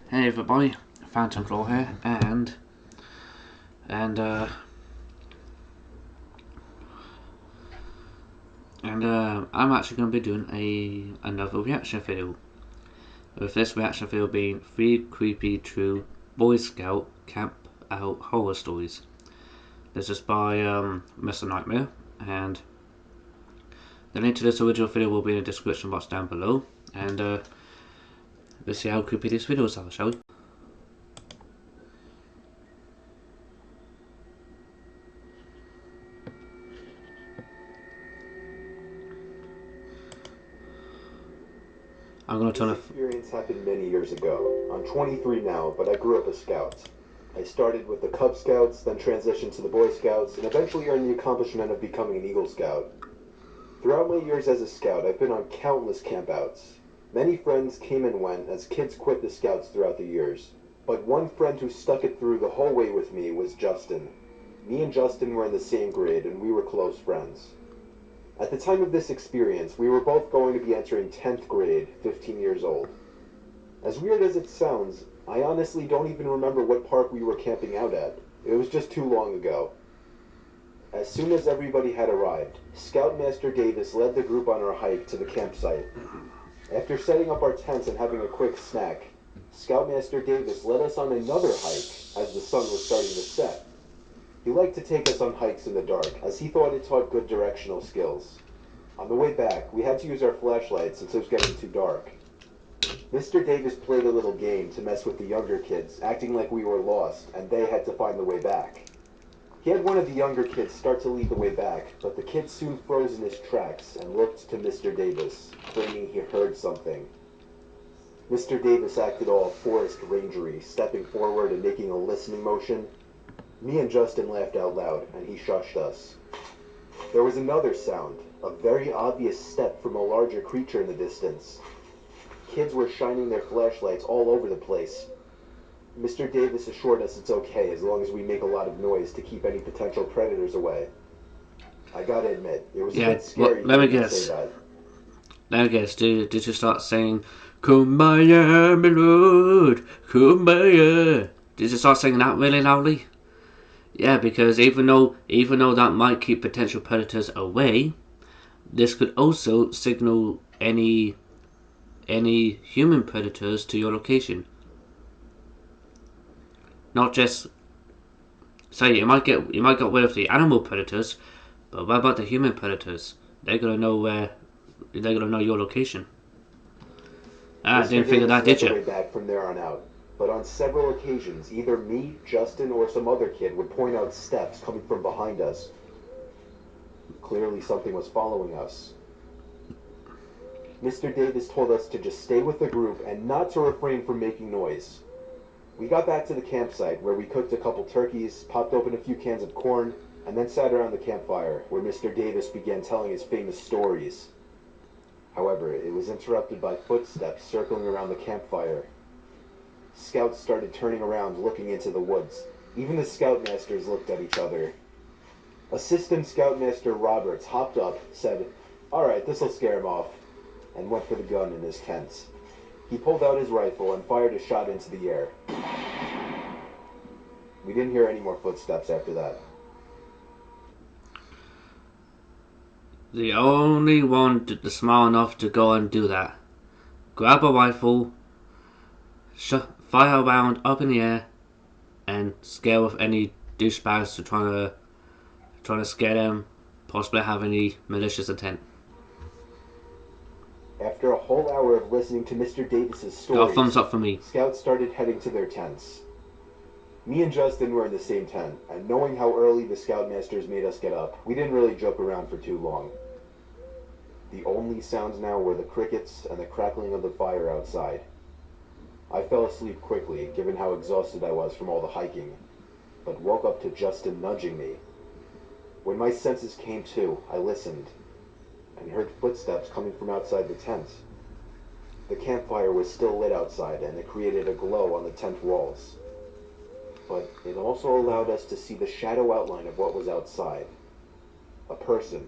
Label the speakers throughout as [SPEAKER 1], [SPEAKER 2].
[SPEAKER 1] Hey everybody, Phantom Claw here, and I'm actually going to be doing another reaction video. With this reaction video being 3 creepy true Boy Scout Camp Out horror stories. This is by Mr. Nightmare, and the link to this original video will be in the description box down below. And let's see how creepy these videos are, shall we? I'm going to turn
[SPEAKER 2] This experience happened many years ago. I'm 23 now, but I grew up a scout. I started with the Cub Scouts, then transitioned to the Boy Scouts, and eventually earned the accomplishment of becoming an Eagle Scout. Throughout my years as a scout, I've been on countless campouts. Many friends came and went as kids quit the Scouts throughout the years. But one friend who stuck it through the whole way with me was Justin. Me and Justin were in the same grade, and we were close friends. At the time of this experience, we were both going to be entering 10th grade, 15 years old. As weird as it sounds, I honestly don't even remember what park we were camping out at. It was just too long ago. As soon as everybody had arrived, Scoutmaster Davis led the group on our hike to the campsite. After setting up our tents and having a quick snack, Scoutmaster Davis led us on another hike as the sun was starting to set. He liked to take us on hikes in the dark, as he thought it taught good directional skills. On the way back, we had to use our flashlights since it was getting too dark. Mr. Davis played a little game to mess with the younger kids, acting like we were lost, and they had to find the way back. He had one of the younger kids start to lead the way back, but the kid soon froze in his tracks and looked to Mr. Davis, claiming he heard something. Mr. Davis acted all forest rangery, stepping forward and making a listening motion. Me and Justin laughed out loud, and he shushed us. There was another sound, a very obvious step from a larger creature in the distance. Kids were shining their flashlights all over the place. Mr. Davis assured us it's okay as long as we make a lot of noise to keep any potential predators away. I gotta admit, it was a bit scary
[SPEAKER 1] let me
[SPEAKER 2] hearing him
[SPEAKER 1] guess.
[SPEAKER 2] say that.
[SPEAKER 1] Let me guess. Did you start saying "Kumbaya, my lord, Kumbaya"? Did you start singing that really loudly? Yeah, because even though that might keep potential predators away, this could also signal any human predators to your location. Not just say you might get rid of the animal predators, but what about the human predators? They're gonna know your location. Didn't think of that, did
[SPEAKER 2] Davis led the
[SPEAKER 1] you?
[SPEAKER 2] way back from there on out. But on several occasions, either me, Justin, or some other kid would point out steps coming from behind us. Clearly something was following us. Mr. Davis told us to just stay with the group and not to refrain from making noise. We got back to the campsite where we cooked a couple turkeys, popped open a few cans of corn, and then sat around the campfire where Mr. Davis began telling his famous stories. However, it was interrupted by footsteps circling around the campfire. Scouts started turning around, looking into the woods. Even the scoutmasters looked at each other. Assistant Scoutmaster Roberts hopped up, said, "Alright, this'll scare him off," and went for the gun in his tent. He pulled out his rifle and fired a shot into the air. We didn't hear any more footsteps after that.
[SPEAKER 1] The only one smart enough to go and do that. Grab a rifle, fire a round up in the air, and scare off any douchebags to trying to scare them, possibly have any malicious intent.
[SPEAKER 2] After a whole hour of listening to Mr. Davis's
[SPEAKER 1] Got a
[SPEAKER 2] stories,
[SPEAKER 1] thumbs up for me.
[SPEAKER 2] Scouts started heading to their tents. Me and Justin were in the same tent, and knowing how early the Scoutmasters made us get up, we didn't really joke around for too long. The only sounds now were the crickets and the crackling of the fire outside. I fell asleep quickly, given how exhausted I was from all the hiking, but woke up to Justin nudging me. When my senses came to, I listened, and heard footsteps coming from outside the tent. The campfire was still lit outside, and it created a glow on the tent walls. But it also allowed us to see the shadow outline of what was outside. A person.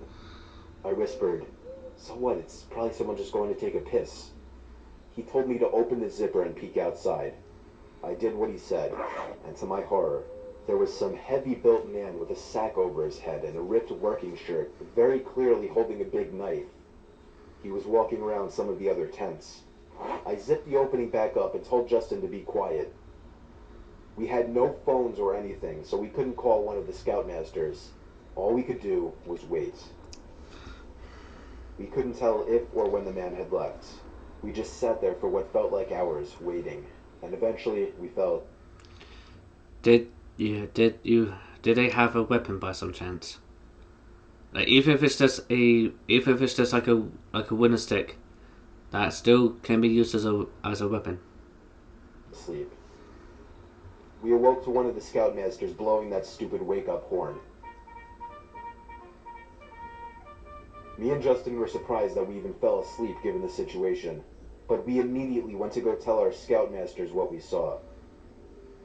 [SPEAKER 2] I whispered, "So what? It's probably someone just going to take a piss." He told me to open the zipper and peek outside. I did what he said, and to my horror, there was some heavy-built man with a sack over his head and a ripped working shirt, very clearly holding a big knife. He was walking around some of the other tents. I zipped the opening back up and told Justin to be quiet. We had no phones or anything, so we couldn't call one of the scoutmasters. All we could do was wait. We couldn't tell if or when the man had left. We just sat there for what felt like hours, waiting. And eventually, we felt...
[SPEAKER 1] Did they have a weapon by some chance? Like even if it's just like a wooden stick, that still can be used as a weapon.
[SPEAKER 2] Sleep. We awoke to one of the scoutmasters blowing that stupid wake-up horn. Me and Justin were surprised that we even fell asleep given the situation, but we immediately went to go tell our scoutmasters what we saw.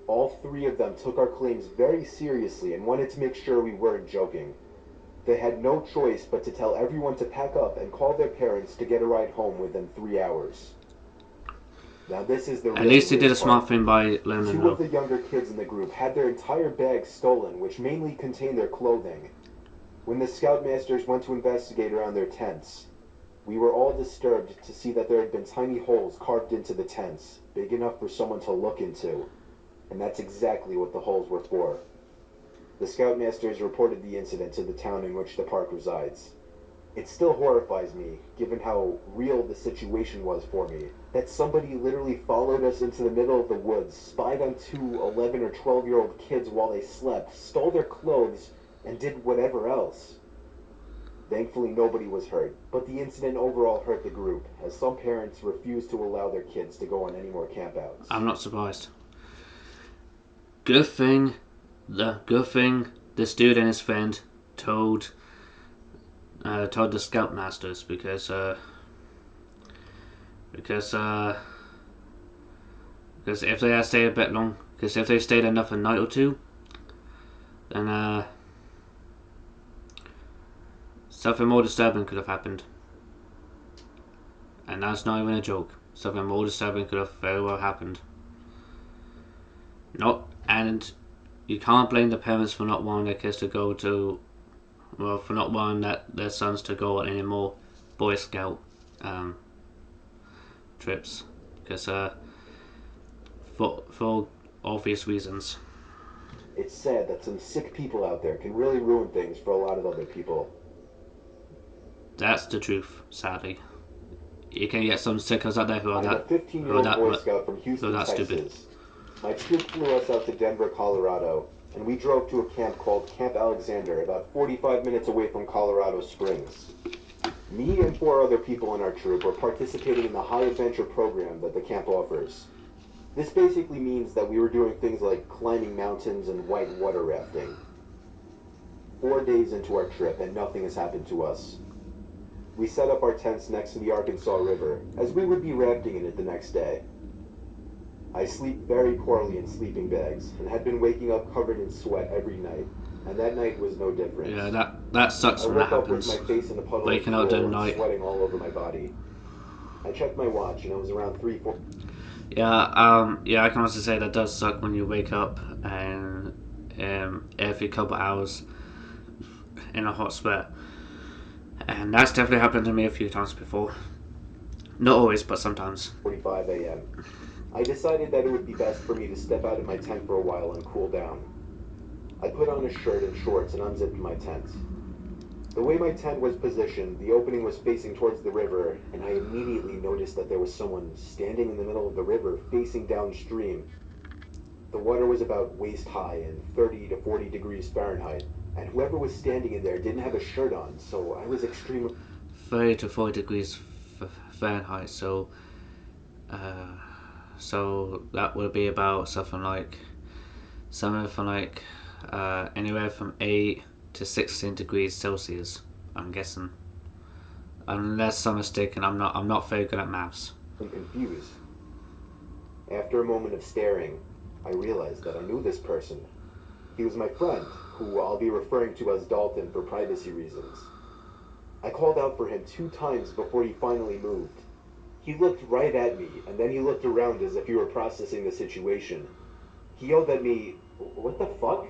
[SPEAKER 2] All three of them took our claims very seriously and wanted to make sure we weren't joking. They had no choice but to tell everyone to pack up and call their parents to get a ride home within 3 hours. Now this is the
[SPEAKER 1] At
[SPEAKER 2] really
[SPEAKER 1] least he did a
[SPEAKER 2] weird
[SPEAKER 1] smart
[SPEAKER 2] part.
[SPEAKER 1] thing by letting them
[SPEAKER 2] Two of
[SPEAKER 1] know.
[SPEAKER 2] the younger kids in the group had their entire bag stolen, which mainly contained their clothing. When the scoutmasters went to investigate around their tents, we were all disturbed to see that there had been tiny holes carved into the tents, big enough for someone to look into. And that's exactly what the holes were for. The scoutmasters reported the incident to the town in which the park resides. It still horrifies me, given how real the situation was for me, that somebody literally followed us into the middle of the woods, spied on two 11 or 12-year-old kids while they slept, stole their clothes, and did whatever else. Thankfully, nobody was hurt, but the incident overall hurt the group, as some parents refused to allow their kids to go on any more campouts.
[SPEAKER 1] I'm not surprised. Good thing this dude and his friend told the scoutmasters because if they had stayed a bit long, because if they stayed another night or two, then something more disturbing could have happened. And that's not even a joke. Something more disturbing could have very well happened. And you can't blame the parents for not wanting their kids to go to, well, for not wanting their sons to go on any more Boy Scout trips, because for obvious reasons.
[SPEAKER 2] It's sad that some sick people out there can really ruin things for a lot of other people.
[SPEAKER 1] That's the truth, sadly. You can get some sickos out there who are
[SPEAKER 2] I'm a
[SPEAKER 1] that
[SPEAKER 2] 15-year-old Boy Scout from Houston,
[SPEAKER 1] stupid.
[SPEAKER 2] Texas. My troop flew us out to Denver, Colorado, and we drove to a camp called Camp Alexander, about 45 minutes away from Colorado Springs. Me and 4 other people in our troop were participating in the high adventure program that the camp offers. This basically means that we were doing things like climbing mountains and white water rafting. 4 days into our trip and nothing has happened to us. We set up our tents next to the Arkansas River, as we would be rafting in it the next day. I sleep very poorly in sleeping bags, and had been waking up covered in sweat every night, and that night was no different.
[SPEAKER 1] Yeah, that sucks
[SPEAKER 2] I
[SPEAKER 1] when that
[SPEAKER 2] woke up with
[SPEAKER 1] happens.
[SPEAKER 2] my face in a puddle of
[SPEAKER 1] Waking up during
[SPEAKER 2] drool
[SPEAKER 1] the
[SPEAKER 2] and
[SPEAKER 1] night.
[SPEAKER 2] sweating all over my body. I checked my watch, and it was around 3:40.
[SPEAKER 1] Yeah, I can also say that does suck when you wake up and every couple hours in a hot sweat. And that's definitely happened to me a few times before. Not always, but sometimes.
[SPEAKER 2] 45 a.m. I decided that it would be best for me to step out of my tent for a while and cool down. I put on a shirt and shorts and unzipped my tent. The way my tent was positioned, the opening was facing towards the river, and I immediately noticed that there was someone standing in the middle of the river facing downstream. The water was about waist high and 30 to 40 degrees Fahrenheit, and whoever was standing in there didn't have a shirt on, so I was extremely...
[SPEAKER 1] 30 to 40 degrees Fahrenheit, uh, so that would be about something from anywhere from 8 to 16 degrees Celsius, I'm guessing. Unless I'm mistaken, I'm not very good at maths.
[SPEAKER 2] confused. After a moment of staring, I realized that I knew this person. He was my friend, who I'll be referring to as Dalton for privacy reasons. I called out for him 2 times before he finally moved. He looked right at me, and then he looked around as if he were processing the situation. He yelled at me, "What the fuck?"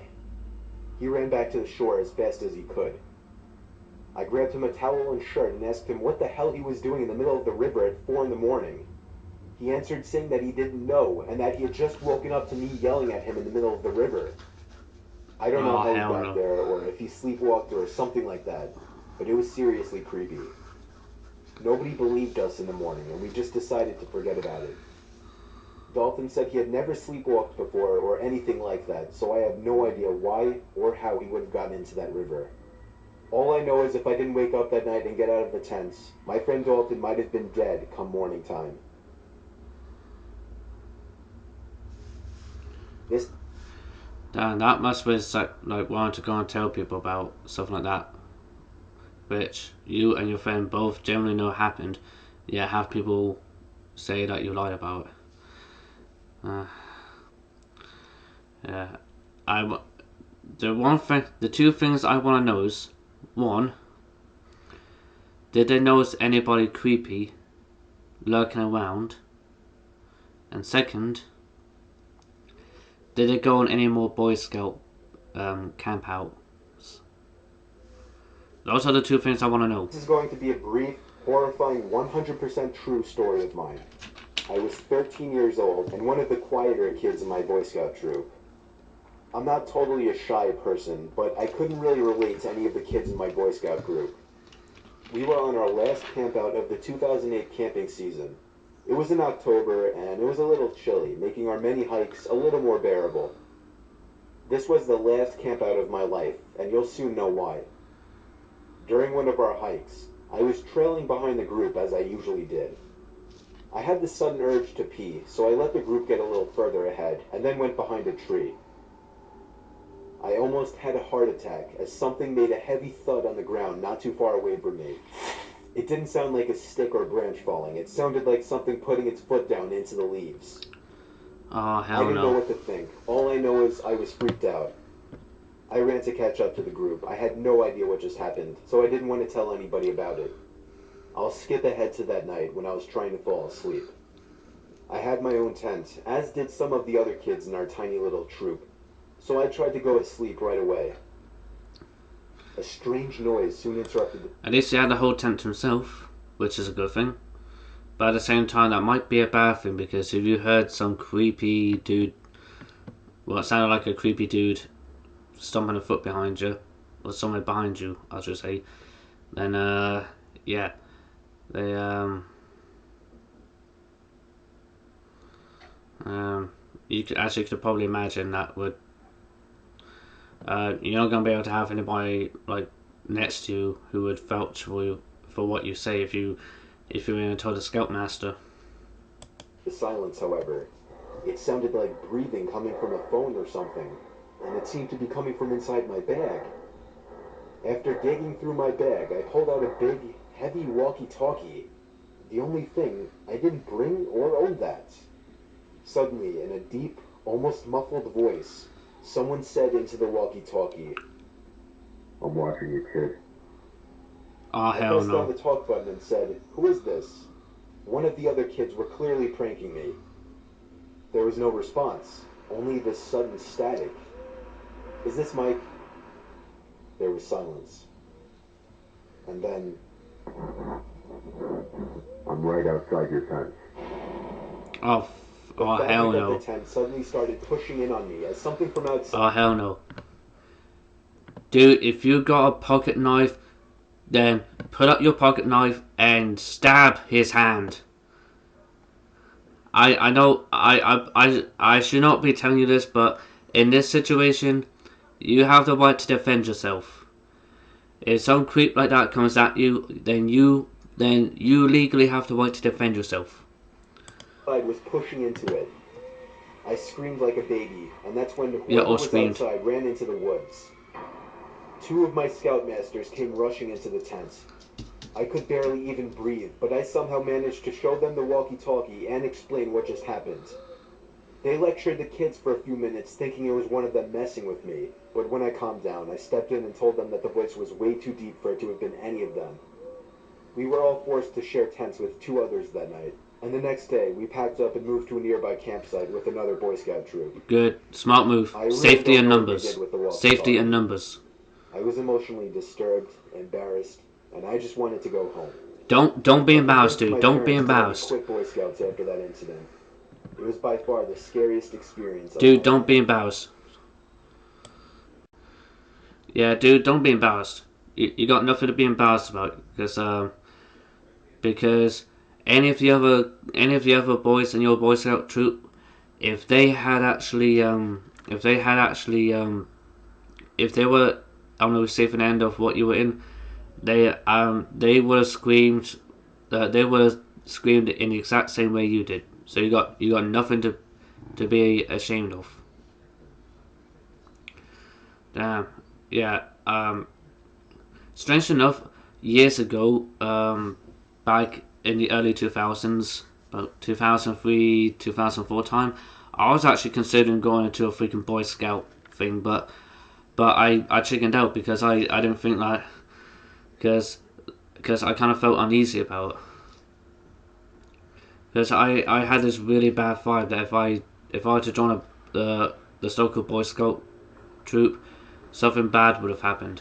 [SPEAKER 2] He ran back to the shore as fast as he could. I grabbed him a towel and shirt and asked him what the hell he was doing in the middle of the river at 4 in the morning. He answered saying that he didn't know and that he had just woken up to me yelling at him in the middle of the river. I don't know
[SPEAKER 1] Oh,
[SPEAKER 2] how he
[SPEAKER 1] hell
[SPEAKER 2] got
[SPEAKER 1] no.
[SPEAKER 2] there or if he sleepwalked or something like that, but it was seriously creepy. Nobody believed us in the morning and we just decided to forget about it. Dalton said he had never sleepwalked before or anything like that, so I have no idea why or how he would have gotten into that river. All I know is if I didn't wake up that night and get out of the tents, my friend Dalton might have been dead come morning time. This
[SPEAKER 1] Damn, that must be like wanting to go and tell people about stuff like that, which you and your friend both generally know happened, yet have people say that you lied about it. Yeah, I the two things I want to know is, one, did they notice anybody creepy lurking around, and second, did they go on any more Boy Scout campouts? Those are the two things I want to know.
[SPEAKER 2] is going to be a brief, horrifying, 100% true story of mine. I was 13 years old and one of the quieter kids in my Boy Scout troop. I'm not totally a shy person, but I couldn't really relate to any of the kids in my Boy Scout group. We were on our last campout of the 2008 camping season. It was in October and it was a little chilly, making our many hikes a little more bearable. This was the last campout of my life, and you'll soon know why. During one of our hikes, I was trailing behind the group as I usually did. I had the sudden urge to pee, so I let the group get a little further ahead and then went behind a tree. I almost had a heart attack as something made a heavy thud on the ground not too far away from me. It didn't sound like a stick or branch falling. It sounded like something putting its foot down into the leaves.
[SPEAKER 1] Oh,
[SPEAKER 2] I
[SPEAKER 1] hell
[SPEAKER 2] didn't know
[SPEAKER 1] no.
[SPEAKER 2] what to think. All I know is I was freaked out. I ran to catch up to the group. I had no idea what just happened, so I didn't want to tell anybody about it. I'll skip ahead to that night when I was trying to fall asleep. I had my own tent, as did some of the other kids in our tiny little troop, so I tried to go to sleep right away. A strange noise soon interrupted.
[SPEAKER 1] At least he had the whole tent to himself, which is a good thing. But at the same time, that might be a bad thing because if you heard some creepy dude, well, it sounded like a creepy dude stomping a foot behind you, or somewhere behind you, I should say, then yeah, they you could actually could probably imagine that would you're not gonna be able to have anybody like next to you who would vouch for you for what you say if you were going to tell the scoutmaster.
[SPEAKER 2] The silence, however. It sounded like breathing coming from a phone or something, and it seemed to be coming from inside my bag. After digging through my bag, I pulled out a big, heavy walkie-talkie. The only thing, I didn't bring or own that. Suddenly, in a deep, almost muffled voice, someone said into the walkie-talkie, "I'm watching you, kid."
[SPEAKER 1] Oh
[SPEAKER 2] I
[SPEAKER 1] hell
[SPEAKER 2] pressed down
[SPEAKER 1] no.
[SPEAKER 2] the talk button and said, "Who is this?" One of the other kids were clearly pranking me. There was no response, only this sudden static. "Is this Mike?" There was silence. And then, "I'm right outside your tent."
[SPEAKER 1] Oh,
[SPEAKER 2] The
[SPEAKER 1] oh hell
[SPEAKER 2] fabric of the
[SPEAKER 1] no.
[SPEAKER 2] tent suddenly started pushing in on me as something from outside.
[SPEAKER 1] Oh hell no. Dude, if you got a pocket knife, then put up your pocket knife and stab his hand. I know I should not be telling you this, but in this situation, you have the right to defend yourself. If some creep like that comes at you, then you legally have the right to defend yourself.
[SPEAKER 2] Was pushing into it. I screamed like a baby, and that's when
[SPEAKER 1] Yeah,
[SPEAKER 2] whoever
[SPEAKER 1] or
[SPEAKER 2] was
[SPEAKER 1] screamed.
[SPEAKER 2] outside ran into the woods. Two of my scoutmasters came rushing into the tent. I could barely even breathe, but I somehow managed to show them the walkie-talkie and explain what just happened. They lectured the kids for a few minutes, thinking it was one of them messing with me, but when I calmed down, I stepped in and told them that the voice was way too deep for it to have been any of them. We were all forced to share tents with two others that night. And the next day, we packed up and moved to a nearby campsite with another Boy Scout troop.
[SPEAKER 1] Good. Smart move.
[SPEAKER 2] I really
[SPEAKER 1] Safety
[SPEAKER 2] don't
[SPEAKER 1] in
[SPEAKER 2] know what we
[SPEAKER 1] numbers.
[SPEAKER 2] did with the
[SPEAKER 1] Safety in
[SPEAKER 2] walkie-talkie.
[SPEAKER 1] numbers.
[SPEAKER 2] I was emotionally disturbed, embarrassed, and I just wanted to go home.
[SPEAKER 1] Don't be
[SPEAKER 2] I
[SPEAKER 1] embarrassed,
[SPEAKER 2] confessed to
[SPEAKER 1] dude.
[SPEAKER 2] my
[SPEAKER 1] Don't be
[SPEAKER 2] parents that I would
[SPEAKER 1] embarrassed.
[SPEAKER 2] quit Boy Scouts after that incident. It was by far the scariest experience of
[SPEAKER 1] Dude,
[SPEAKER 2] my
[SPEAKER 1] don't be
[SPEAKER 2] life.
[SPEAKER 1] embarrassed. Yeah, dude, don't be embarrassed. You got nothing to be embarrassed about because any of the other boys in your Boy Scout troop, if they had actually if they had actually if they were on the receiving end of what you were in, they would have screamed. They would have screamed in the exact same way you did. So you got nothing to be ashamed of. Damn. Yeah. Strange enough, years ago, back in the early 2000s, about 2003, 2004 time, I was actually considering going into a freaking Boy Scout thing, but I chickened out because I didn't think that because I kind of felt uneasy about it. Because I had this really bad vibe that if I were to join the so-called Boy Scout troop, something bad would have happened.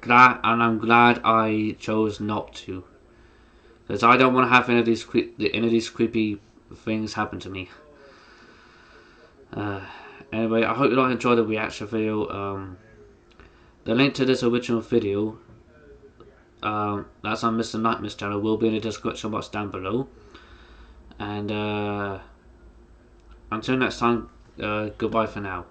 [SPEAKER 1] And I'm glad I chose not to, because I don't want to have any of these creepy things happen to me. Uh, anyway, I hope you all enjoyed the reaction video. The link to this original video, that's on Mr. Nightmare's channel, will be in the description box down below. And until next time, goodbye for now.